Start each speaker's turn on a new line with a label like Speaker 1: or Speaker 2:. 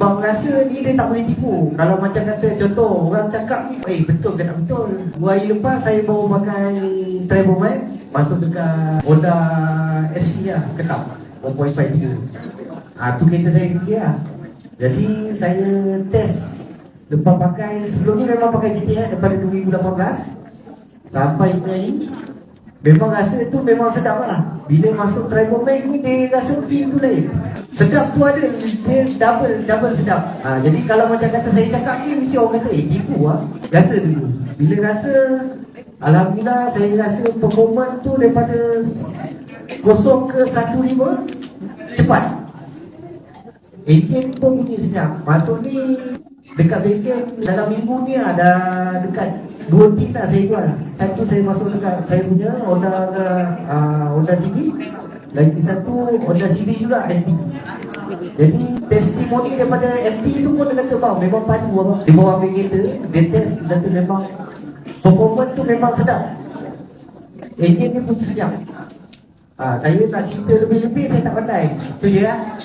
Speaker 1: Memang rasa ni dia tak boleh tipu. Kalau macam kata contoh orang cakap ni, betul ke tak betul. 2 hari lepas saya baru pakai travel bag, masuk dekat Honda FC lah, ketap 1.5 tu. Tu kereta saya sendiri lah. Jadi saya test lepas pakai, sebelum ni memang pakai GTR daripada 2018 sampai ni. Memang rasa tu memang sedap lah. Bila masuk driver bag ni dia rasa feel tu lain. Sedap tu ada, dia double sedap. Jadi kalau macam kata saya cakap ni, mesti orang kata tipu lah. Rasa dulu. Bila rasa, alhamdulillah saya rasa performance tu daripada 0 ke 1.5 cepat. Enjin pun bunyi senyap. Masuk ni dekat bengkel dalam minggu ni ada dekat 2 tin tak saya jual. Satu saya masuk dekat saya punya Honda Civic, lagi satu Honda Civic juga FT. Jadi testimoni daripada FT tu pun dia kata bang memang padu abang. Dia bawa ambil kereta, dia test dan tu memang performance tu memang sedap. Enjin ni pun senyap. Saya nak cerita lebih-lebih saya tak pandai. Tu je lah.